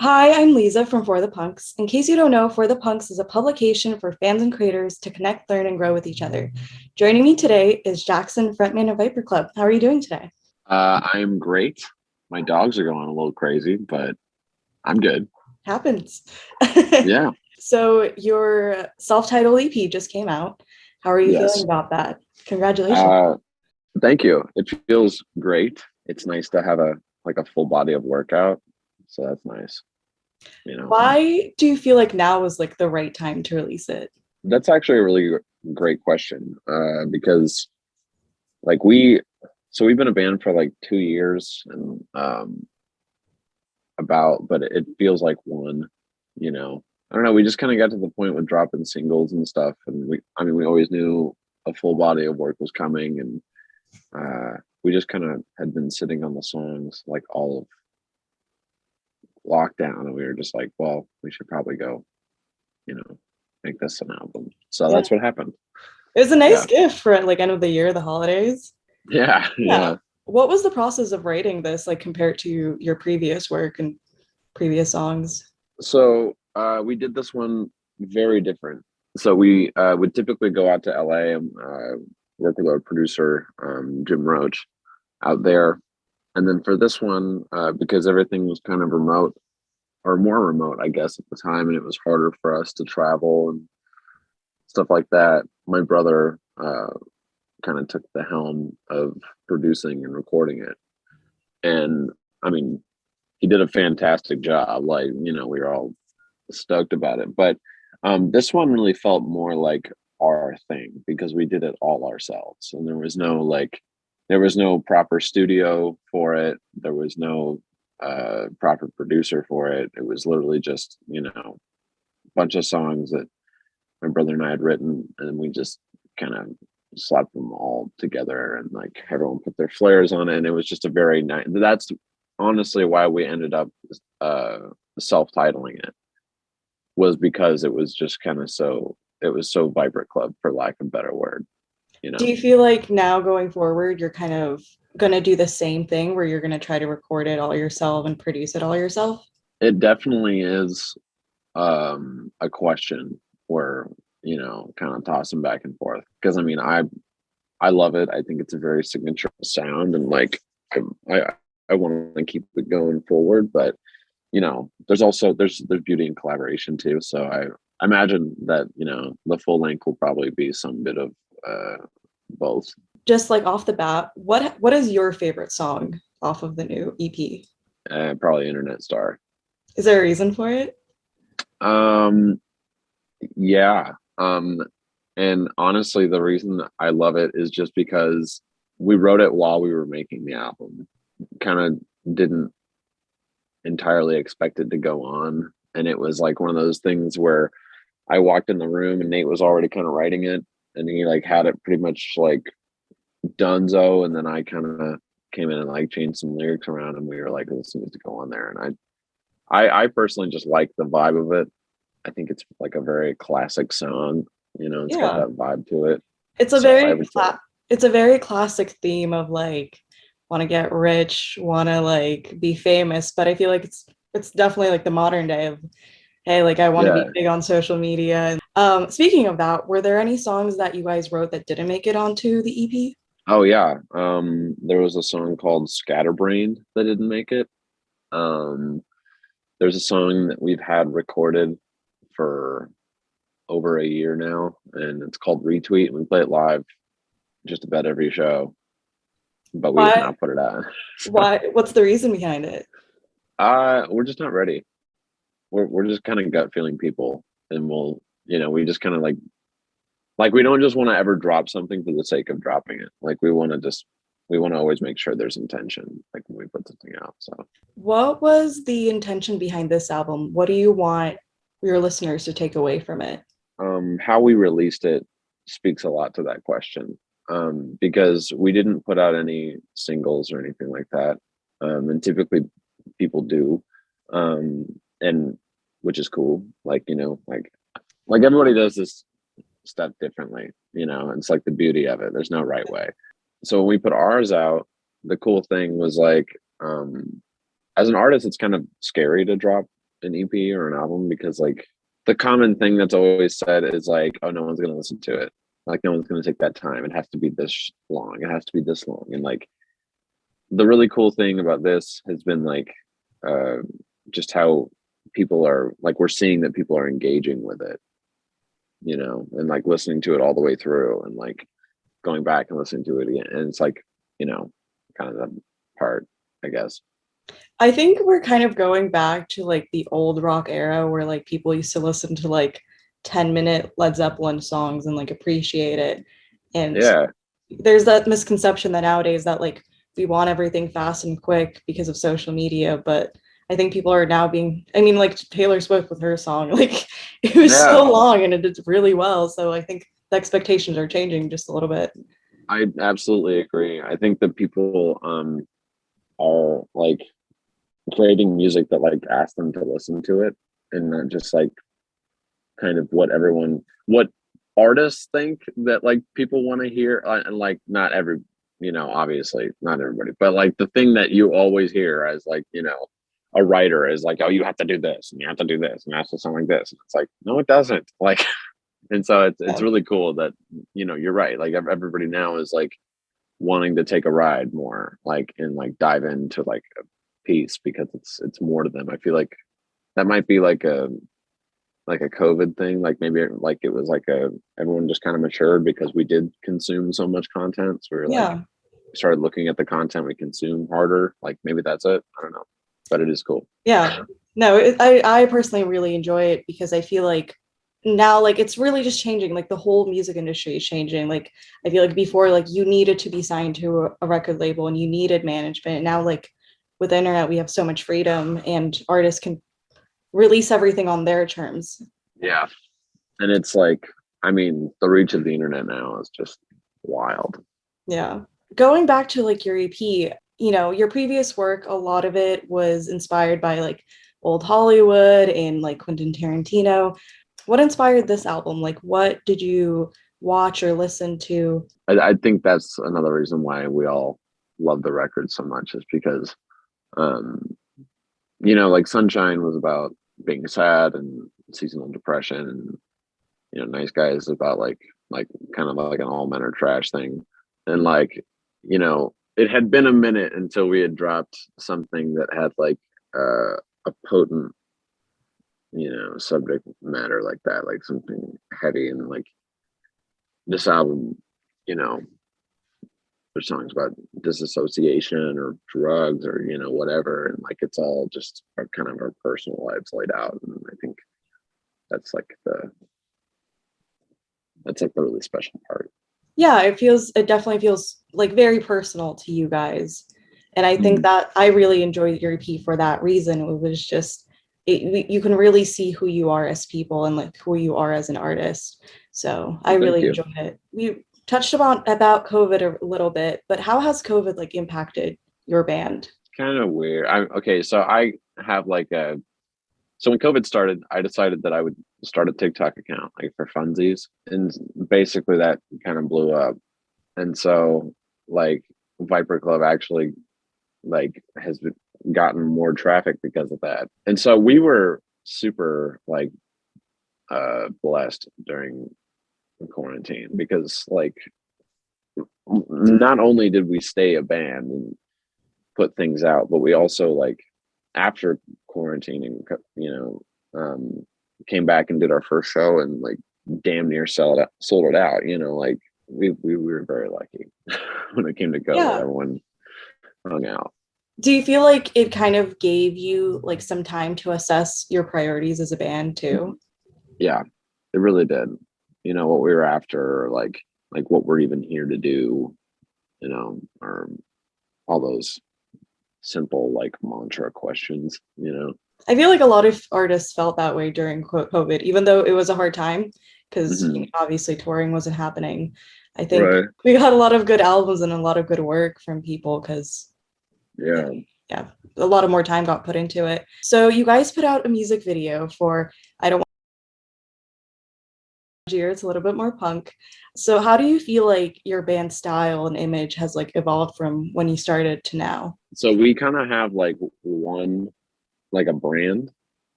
Hi, I'm Liza from For the Punks. In case you don't know, For the Punks is a publication for fans and creators to connect, learn, and grow with each other. Joining me today is Jackson, frontman of Viper Club. How are you doing today? I'm great. My dogs are going a little crazy, but I'm good. Happens. Yeah. So, your self-titled EP just came out. How are you feeling Yes. about that? Congratulations. Uh, Thank you. It feels great. It's nice to have a full body of workout. So that's nice. You know, Why do you feel like now is like the right time to release it? that's actually a really great question. Because like we've been a band for like 2 years and but it feels like one, you know. I don't know. We just kind of got to the point with dropping singles and stuff, and we always knew a full body of work was coming, and we just kind of had been sitting on the songs like all of lockdown, and we were just like, well, we should probably go, you know, make this an album. So Yeah. that's what happened. It was a nice Yeah, gift for like end of the year, the holidays. yeah, Yeah. yeah. What was the process of writing this, like compared to your previous work and previous songs? So we did this one very different. So we would typically go out to LA and work with our producer Jim Roach out there. And then for this one, because everything was kind of remote or more remote, I guess, at the time, and it was harder for us to travel and stuff like that, my brother kind of took the helm of producing and recording it. And I mean, he did a fantastic job. Like, we were all stoked about it. But this one really felt more like our thing because we did it all ourselves. And there was no proper studio for it. There was no proper producer for it. It was literally just, a bunch of songs that my brother and I had written, and we just kind of slapped them all together, and like everyone put their flares on it, and it was just a very nice. That's honestly why we ended up uh, self-titling it, was because it was just kind of it was so Vibrant Club, for lack of a better word, you Do know. you feel like now going forward, you're kind of going to do the same thing where you're going to try to record it all yourself and produce it all yourself? It definitely is a question where, kind of tossing back and forth, because I mean, I love it. I think it's a very signature sound, and like I I, I want to keep it going forward, but there's also there's beauty in collaboration too. So I imagine that, the full length will probably be some bit of both. Just like off the bat, what is your favorite song off of the new EP? Probably Internet Star. Is there a reason for it? Um, yeah. And honestly, the reason I love it is just because we wrote it while we were making the album. Kind of didn't entirely expect it to go on, and it was like one of those things where I walked in the room and Nate was already kind of writing it, and he like had it pretty much like donezo, and then I kind of came in and like changed some lyrics around, and we were like, this needs to go on there. And I personally just like the vibe of it. I think it's like a very classic song. It's got Yeah. that vibe to it. It's a So I very would say, it's a very classic theme of like want to get rich, want to like be famous, but I feel like it's definitely like the modern day of hey, like I want to be yeah. big on social media. Speaking of that, were there any songs that you guys wrote that didn't make it onto the EP? Oh yeah. There was a song called Scatterbrained that didn't make it. Um, there's a song that we've had recorded for over a year now, and it's called Retweet. We play it live just about every show, but we have Why not put it out. what's the reason behind it? We're just not ready. We're just kind of gut feeling people, and we just kind of like we don't just want to ever drop something for the sake of dropping it. Like we want to always make sure there's intention, like when we put something out. So What was the intention behind this album? What do you want your listeners to take away from it? how we released it speaks a lot to that question. Because we didn't put out any singles or anything like that. And typically people do. And which is cool. Like, like everybody does this stuff differently, it's like the beauty of it. There's no right way. So when we put ours out, the cool thing was like, as an artist, it's kind of scary to drop an EP or an album because like the common thing that's always said is like, oh, no one's gonna listen to it. Like no one's gonna take that time. It has to be this long. It has to be this long. And like the really cool thing about this has been like uh just how people are like we're seeing that people are engaging with it, and like listening to it all the way through and like going back and listening to it again. And it's like, you know, kind of the part, I guess. I think we're kind of going back to like the old rock era where like people used to listen to like 10-minute Led Zeppelin songs and like appreciate it. And Yeah. there's that misconception that nowadays that like we want everything fast and quick because of social media, but I think people are now being, I mean, like Taylor Swift with her song, like it was Yeah. so long and it did really well. So I think the expectations are changing just a little bit. I absolutely agree. I think that people are like creating music that like asks them to listen to it and not just like kind of what artists think that like people want to hear, and like not every, obviously not everybody, but like the thing that you always hear as like, a writer is like, oh, you have to do this and you have to do this and it has to sound like this. And it's like, no, it doesn't. Like, and so it's Yeah. really cool that, you're right. Like everybody now is like wanting to take a ride more, like, and like dive into like a piece because it's more to them. I feel like that might be like a COVID thing. Like maybe like it was like everyone just kind of matured because we did consume so much content. So we were like Yeah. started looking at the content we consume harder. Like maybe that's it. I don't know, but it is cool. Yeah. No, I personally really enjoy it because I feel like now like it's really just changing. Like the whole music industry is changing. Like I feel like before like you needed to be signed to a record label and you needed management. And now like with the internet we have so much freedom and artists can release everything on their terms. Yeah, and it's like, I mean, the reach of the internet now is just wild. Yeah. Going back to like your EP, your previous work, a lot of it was inspired by like old Hollywood and like Quentin Tarantino. What inspired this album? Like, what did you watch or listen to? I think that's another reason why we all love the record so much is because um like Sunshine was about being sad and seasonal depression, and Nice Guys is about like kind of like an all men are trash thing. And like, it had been a minute until we had dropped something that had like a potent, subject matter like that, like something heavy. And like this album, you know, there's songs about disassociation or drugs or whatever, and like it's all just our, kind of our personal lives laid out. And I think that's like the really special part. Yeah, it definitely feels like very personal to you guys. And I think Mm. that I really enjoyed your EP for that reason. It was just you can really see who you are as people and like who you are as an artist. So I Well, thank really you. enjoyed it. We touched about COVID a little bit, but how has COVID like impacted your band? Kind of weird. Okay, so I have like a so when COVID started, I decided that I would start a TikTok account like for funsies, and basically that kind of blew up. And so like Viper Club actually like has gotten more traffic because of that. And so we were super like blessed during quarantine because like not only did we stay a band and put things out, but we also like after quarantining, came back and did our first show and like damn near sold it out. Like we were very lucky when it came to COVID. Yeah. Everyone hung out. Do you feel like it kind of gave you like some time to assess your priorities as a band too? Yeah, it really did. What we were after, like what we're even here to do, or all those simple like mantra questions. I feel like a lot of artists felt that way during COVID, even though it was a hard time because Hmm. obviously touring wasn't happening. I think Right. we got a lot of good albums and a lot of good work from people because, Yeah. yeah, a lot of more time got put into it. So you guys put out a music video for I Don't Want Year. It's a little bit more punk. So how do you feel like your band style and image has like evolved from when you started to now? So we kind of have like one, like a brand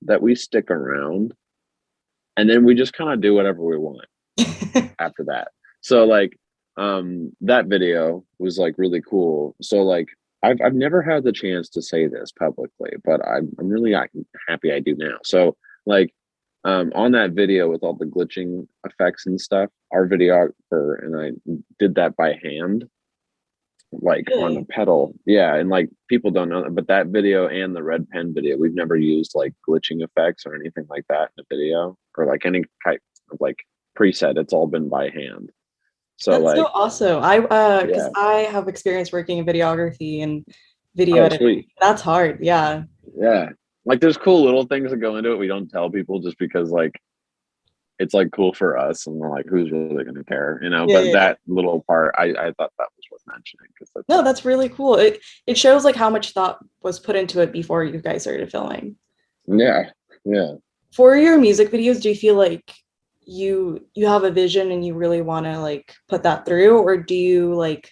that we stick around, and then we just kind of do whatever we want after that. So like that video was like really cool. So like I've never had the chance to say this publicly, but I'm really happy I do now. So like on that video with all the glitching effects and stuff, our videographer and I did that by hand, like on a Really? pedal. Yeah, and like people don't know that, but that video and the red pen video, we've never used like glitching effects or anything like that in a video or like any type of like preset. It's all been by hand. So That's so like, awesome. Because yeah. I have experience working in videography and video Oh, editing. sweet. That's hard. Yeah. Yeah. Like there's cool little things that go into it. We don't tell people just because like it's like cool for us and we're like, who's really gonna care, you know? Yeah, But yeah, yeah. that little part, I thought that was worth mentioning because that's No, that's really cool. It shows like how much thought was put into it before you guys started filming. yeah, yeah. For your music videos, do you feel like you have a vision and you really want to like put that through, or do you like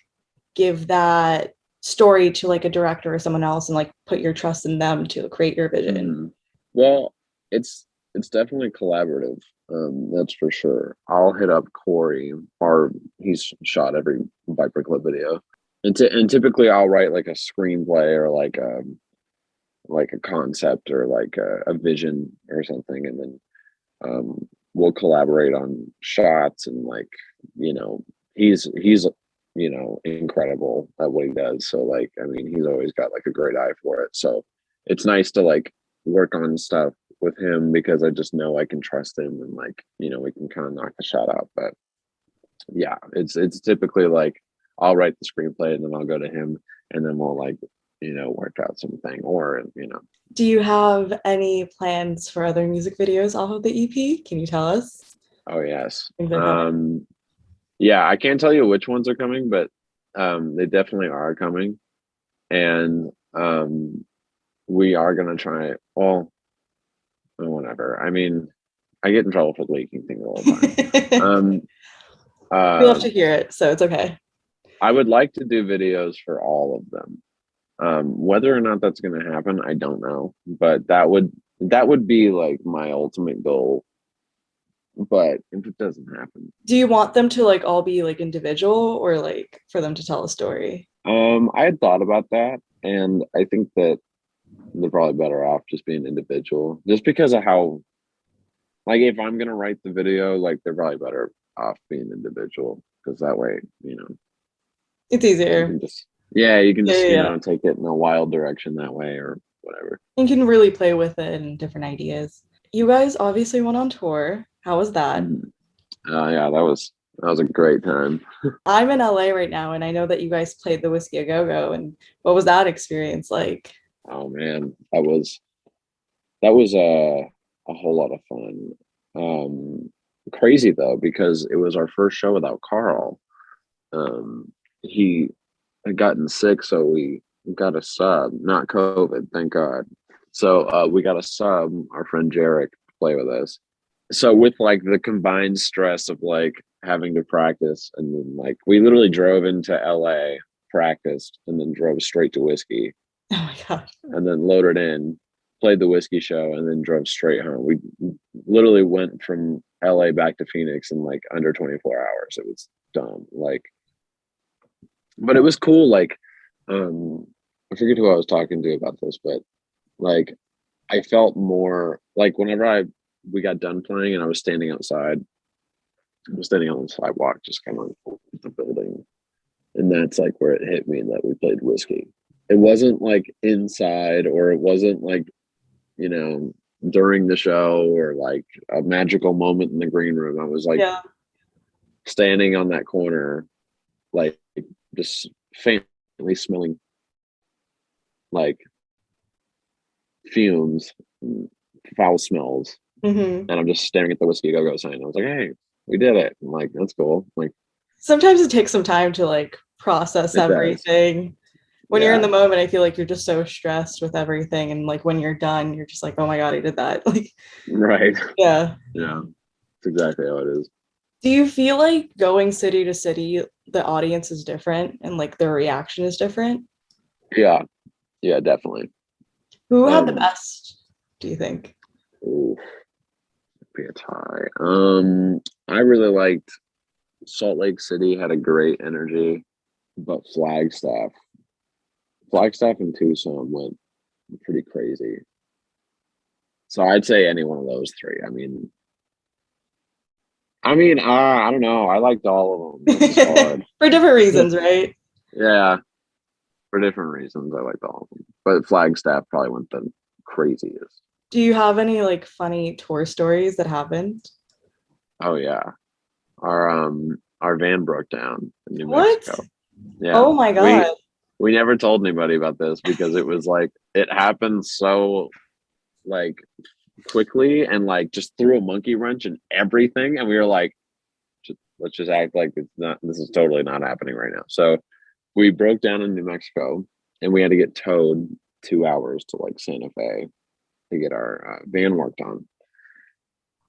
give that story to like a director or someone else and like put your trust in them to create your vision? Mhm. Well, it's definitely collaborative. That's for sure. I'll hit up Corey, or he's shot every Viper Clip video, and typically I'll write like a screenplay or like a concept or like a vision or something, and then we'll collaborate on shots and like you know he's incredible at what he does. So like I mean he's always got like a great eye for it. So it's nice to like work on stuff with him because I just know I can trust him and like we can kind of knock the shot out. But yeah, it's typically like I'll write the screenplay and then I'll go to him and then we'll like work out something or. Do you have any plans for other music videos off of the EP? Can you tell us? Oh yes. Things are coming. Yeah, I can't tell you which ones are coming, but they definitely are coming. And we are gonna try well, whatever. I mean, I get in trouble for leaking things all the time. We love Uh to hear it, so it's okay. I would like to do videos for all of them. Whether or not that's gonna happen, I don't know. But that would be like my ultimate goal. But if it doesn't happen, Do you want them to like all be like individual or like for them to tell a story? I had thought about that, and I think that they're probably better off just being individual, just because of how, like, if I'm gonna write the video, like, they're probably better off being individual because that way, It's you easier. can just, yeah, you can Yeah, just, yeah, yeah. take it in a wild direction that way or whatever. You can really play with it and different ideas. You guys obviously went on tour. How was that? Mhm. Yeah, that was a great time. I'm in LA right now, and I know that you guys played the Whiskey A Go Go. And what was that experience like? Oh man, that was a whole lot of fun. Crazy though because it was our first show without Carl. He had gotten sick, so we got a sub, not COVID, thank God. So we got a sub, our friend Jarek, to play with us. So with like the combined stress of like having to practice, and then like we literally drove into LA, practiced, and then drove straight to Whiskey, Oh my God. and then loaded in, played the Whiskey show, and then drove straight home. We literally went from LA back to Phoenix in like under 24 hours. It was dumb. Like but it was cool. Like, I forget who I was talking to about this, but like, I felt more like whenever we got done playing and I was standing outside, I was standing on the sidewalk, just kind of the building, and that's like where it hit me that we played Whiskey. It wasn't like inside, or it wasn't like you know during the show, or like a magical moment in the green room. I was like Yeah. standing on that corner, like just faintly smelling like fumes, foul smells, Hmm. and I'm just staring at the Whiskey Go Go sign. I was like, "Hey, we did it!" I'm like, "That's cool." Like, Sometimes it takes some time to like process it does. everything. When you're in Yeah. the moment, I feel like you're just so stressed with everything. And like when you're done, you're just like, oh my God, I did that. Like, Right. yeah. Yeah. That's exactly how it is. Do you feel like going city to city, the audience is different and like their reaction is different? Yeah. Yeah. Definitely. Who had the Um. best, do you think? Ooh, be a tie. I really liked Salt Lake City, had a great energy, but Flagstaff and Tucson went pretty crazy. So I'd say any one of those three. I don't know. I liked all of them. This is hard. For different reasons, right? Yeah, for different reasons, I liked all of them. But Flagstaff probably went the craziest. Do you have any like funny tour stories that happened? Oh yeah, our van broke down in New What? Mexico. Yeah, Oh my we God. we never told anybody about this because it was like it happened so like quickly and like just threw a monkey wrench and everything, and we were like, let's just act like it's not. This is totally not happening right now. So we broke down in New Mexico, and we had to get towed 2 hours to like Santa Fe to get our van worked on.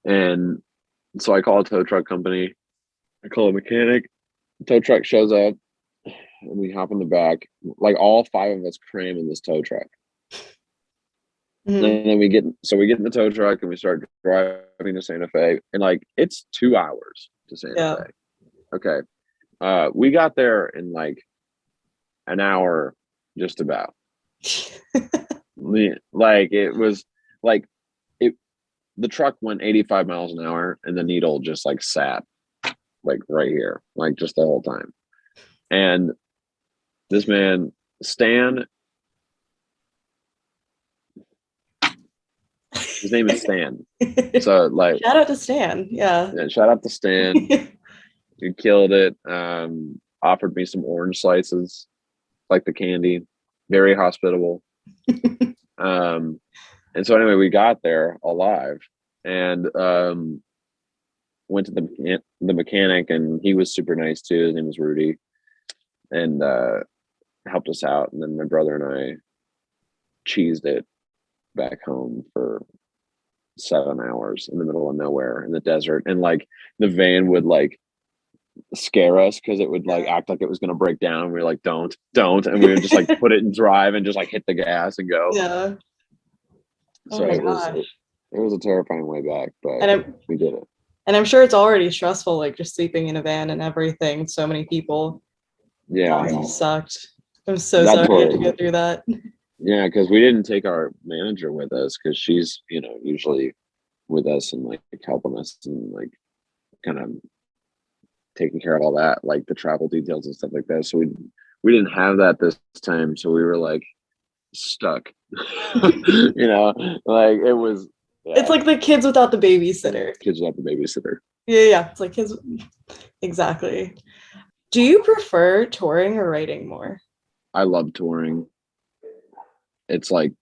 And so I call a tow truck company. I call a mechanic. The tow truck shows up, and we hop in the back. Like all five of us cram in this tow truck. Mhm. And then we get in the tow truck and we start driving to Santa Fe. And like it's 2 hours to Santa Yeah. Fe. Okay. We got there in like an hour, just about. Like it was like it the truck went 85 miles an hour and the needle just like sat like right here, like just the whole time. And this man, Stan, his name is Stan. So like Shout out to Stan. Yeah. shout out to Stan. He killed it. Offered me some orange slices, like the candy, very hospitable. And so anyway, we got there alive and went to the mechanic, and he was super nice too. His name was Rudy, and helped us out. And then my brother and I cheesed it back home for 7 hours in the middle of nowhere in the desert, and like the van would like scare us because it would like act like it was going to break down. We were like, don't, and we would just like put it in drive and just like hit the gas and go. Yeah. Oh So my it was a terrifying way back, but And we did it. I'm sure it's already stressful, like just sleeping in a van and everything. So many people. Yeah, That sucked. I'm so That sorry you had tour- to go through that. yeah, because we didn't take our manager with us because she's usually with us and like helping us and like kind of taking care of all that, like the travel details and stuff like that. So we didn't have that this time, so we were like stuck. Like it was. Yeah, It's like the kids without the babysitter. kids without the babysitter. Yeah. It's like kids. Exactly. Do you prefer touring or writing more? I love touring. It's like,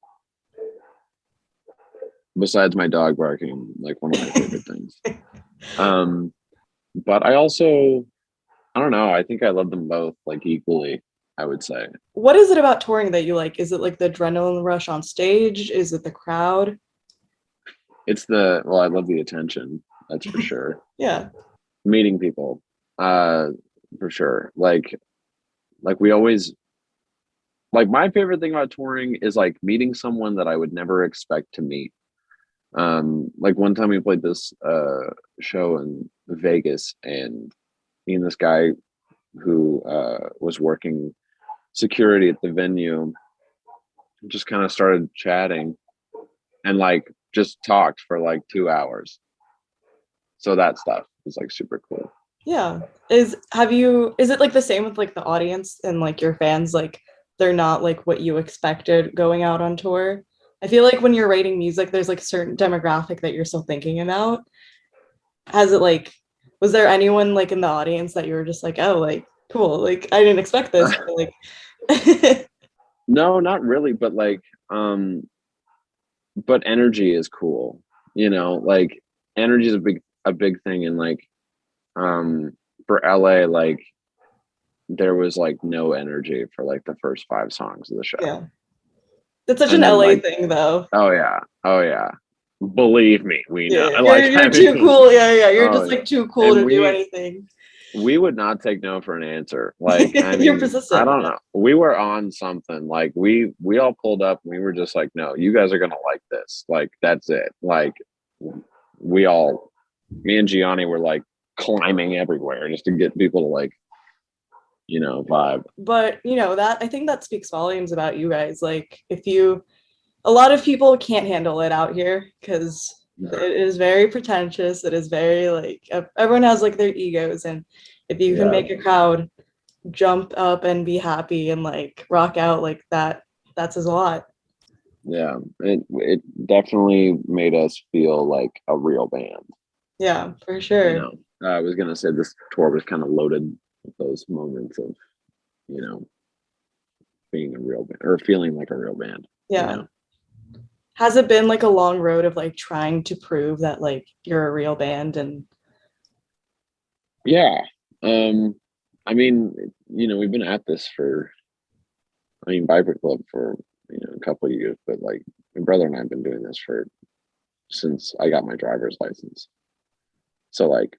besides my dog barking, like one of my favorite things. But I don't know. I think I love them both like equally, I would say. What is it about touring that you like? Is it like the adrenaline rush on stage? Is it the crowd? I love the attention. That's for sure. Yeah. Meeting people, for sure. Like we always, like my favorite thing about touring is like meeting someone that I would never expect to meet. Like one time we played this show in Vegas, and me and this guy who was working security at the venue just kind of started chatting and like just talked for like 2 hours. So that stuff is like super cool. Yeah. Is it like the same with like the audience and like your fans, like they're not like what you expected going out on tour? I feel like when you're writing music, there's like a certain demographic that you're still thinking about. Was there anyone like in the audience that you were just like, oh, like cool, like I didn't expect this, but, like No, not really, but like but energy is cool. Like energy is a big thing, and like for LA, like there was like no energy for like the first 5 songs of the show. Yeah. It's such And an then, LA like, thing though. oh yeah, believe me, we know. Yeah, Like you're too cool. Yeah. You're just yeah. like too cool And to do anything. we would not take no for an answer. Like, I You're mean, I persistent. don't know. We were on something. Like we all pulled up and we were just like, no, you guys are gonna like this. Like that's it. Like me and Gianni were like climbing everywhere just to get people to like, vibe. But that I think that speaks volumes about you guys. Like a lot of people can't handle it out here because it is very pretentious. It is very like everyone has like their egos, and if you can make a crowd jump up and be happy and like rock out like that, that says a lot. Yeah, it definitely made us feel like a real band. Yeah, for sure. I was gonna say this tour was kind of loaded with those moments of, you know, being a real band or feeling like a real band. Yeah. Has it been like a long road of like trying to prove that like you're a real band? And Yeah. I mean, we've been at this Viper Club for, a couple of years, but like my brother and I have been doing this since I got my driver's license. So like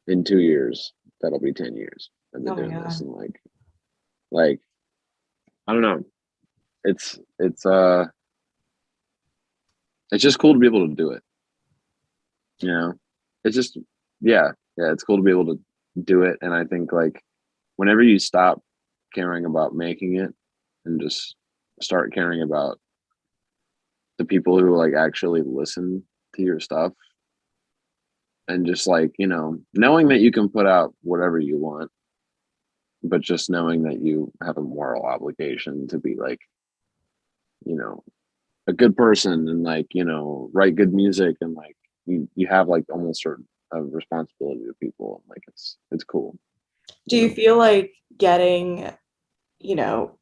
in 2 years, that'll be 10 years. I've been doing this, and like, I don't know. It's just cool to be able to do it. It's just, yeah, it's cool to be able to do it. And I think like whenever you stop caring about making it and just start caring about the people who like actually listen to your stuff, and just like, knowing that you can put out whatever you want, but just knowing that you have a moral obligation to be like, a good person and like, write good music, and like you have like almost sort of responsibility to people. Like it's cool. do you feel like you know,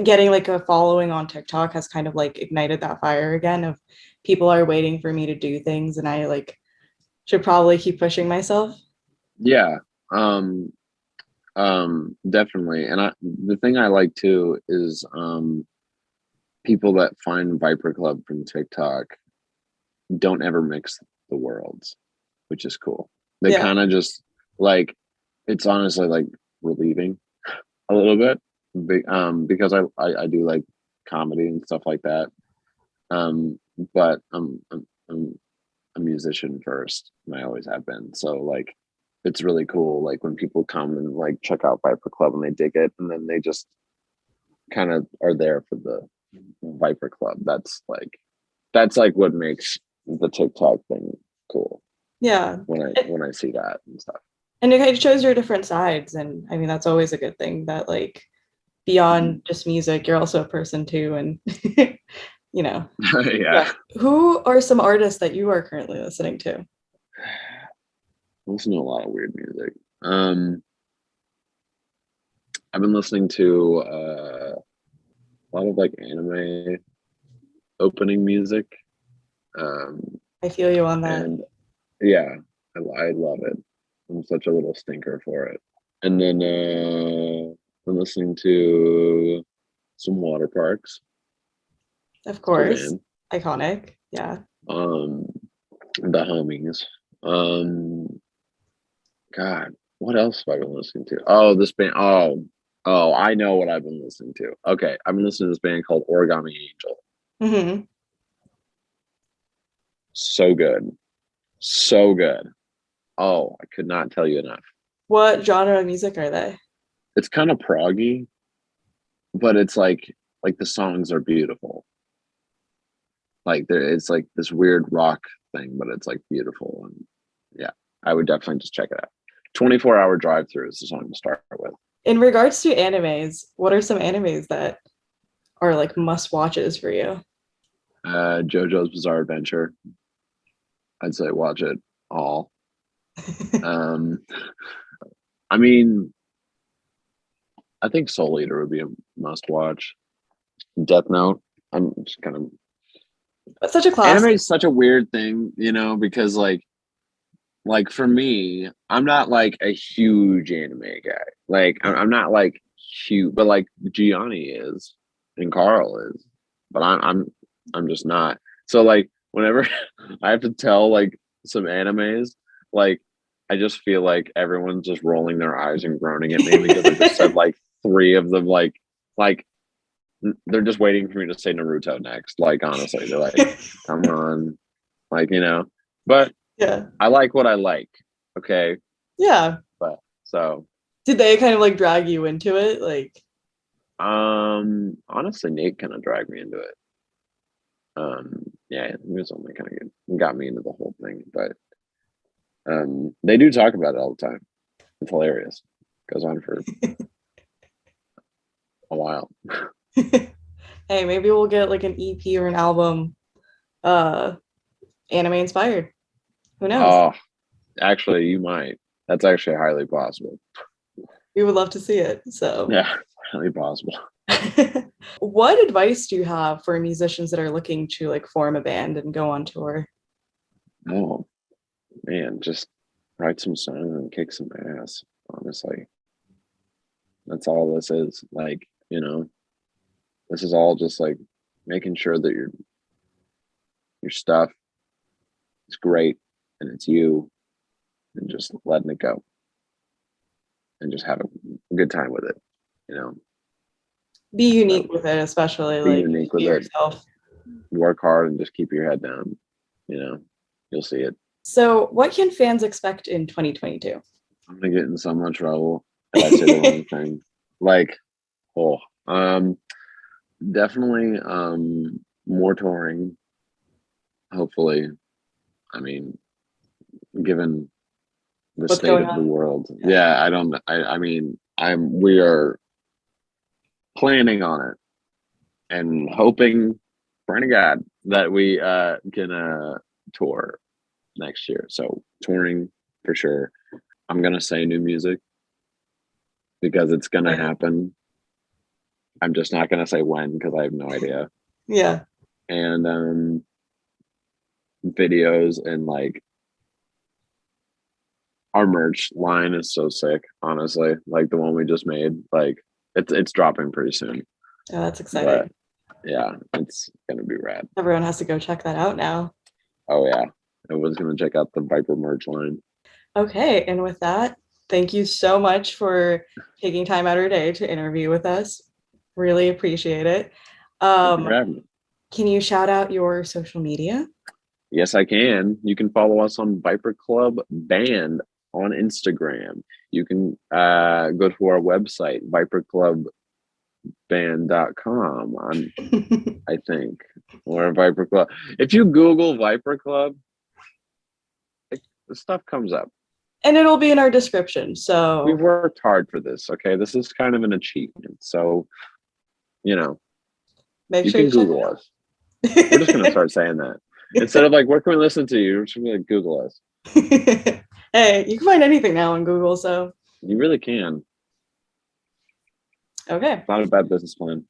getting like a following on TikTok has kind of like ignited that fire again of people are waiting for me to do things and I like should probably keep pushing myself? Yeah. Definitely. And the thing I like too is people that find Viper Club from TikTok don't ever mix the worlds, which is cool. They kind of just like, it's honestly like relieving a little bit, because I do like comedy and stuff like that. But I'm a musician first, and I always have been. So like, it's really cool. Like when people come and like check out Viper Club and they dig it, and then they just kind of are there for the Viper Club. That's like what makes the TikTok thing cool. Yeah. When I see that and stuff. And it shows your different sides. And I mean, that's always a good thing that like beyond just music, you're also a person too. And, Yeah. Who are some artists that you are currently listening to? I listen to a lot of weird music. I've been listening to a lot of like anime opening music. I feel you on that. And yeah, I love it. I'm such a little stinker for it. And then I'm listening to some Water Parks. Of course. Iconic. Yeah. The Homies. God, what else have I been listening to? Oh, this band. Oh, I know what I've been listening to. Okay, I've been listening to this band called Origami Angel. Mm-hmm. So good. So good. Oh, I could not tell you enough. What genre of music are they? It's kind of proggy, but it's like the songs are beautiful. Like it's like this weird rock thing, but it's like beautiful. And yeah, I would definitely just check it out. 24-hour drive through is the song to start with. In regards to animes, what are some animes that are like must watches for you? JoJo's Bizarre Adventure. I'd say watch it all. I mean, I think Soul Eater would be a must watch. Death Note. I'm just kind of. That's such a classic. Anime is such a weird thing, because like for me, I'm not like a huge anime guy. Like I'm not like huge, but like Gianni is and Carl is, but I'm just not. So like whenever I have to tell like some animes, like I just feel like everyone's just rolling their eyes and groaning at me because I just said like three of them. Like they're just waiting for me to say Naruto next. Like honestly, they're like, come on, like but Yeah. I like what I like. Okay. Yeah. But so Did they kind of like drag you into it? Like, honestly, Nate kind of dragged me into it. Yeah, he was only kind of good, got me into the whole thing, but they do talk about it all the time. It's hilarious. Goes on for a while. hey, maybe we'll get like an EP or an album, uh, anime inspired. Who knows? Oh, actually, you might. That's actually highly possible. We would love to see it. So, Yeah, highly possible. what advice do you have for musicians that are looking to like form a band and go on tour? Oh man, just write some songs and kick some ass. Honestly, that's all this is. Like, this is all just like making sure that your stuff is great and it's you, and just letting it go and just have a good time with it. You know, Be so unique with it, especially be like unique be with it. yourself. Work hard and just keep your head down. You'll see it. So, what can fans expect in 2022? I'm gonna get in so much trouble if I say the wrong thing. Like, oh, definitely more touring. Hopefully, I mean, given the What's state going of the on? world, Yeah. yeah, I don't. I mean, we are planning on it and hoping, praying to God that we can tour next year. So touring for sure. I'm gonna say new music because it's gonna Right. happen. I'm just not gonna say when because I have no idea. Yeah. And videos and like our merch line is so sick, honestly. Like the one we just made, like it's dropping pretty soon. Oh, that's But exciting. yeah, it's gonna be rad. Everyone has to go check that out now. Oh yeah. I was gonna check out the Viper merch line. Okay. And with that, thank you so much for taking time out of your day to interview with us. Really appreciate it. Thank you for Um, having me. can you shout out your social media? Yes, I can. You can follow us on Viper Club Band on Instagram. You can go to our website, viperclubband.com on I think, or Viper Club. If you Google Viper Club, the stuff comes up. And it'll be in our description. We've So worked hard for this. Okay, this is kind of an achievement. So you know, make you sure can you check Google us. We're just gonna it start saying that instead of like, where can we listen to you? We're just gonna be like, Google us. out. Hey, you can find anything now on Google. So, You really can. okay. Not a bad business plan.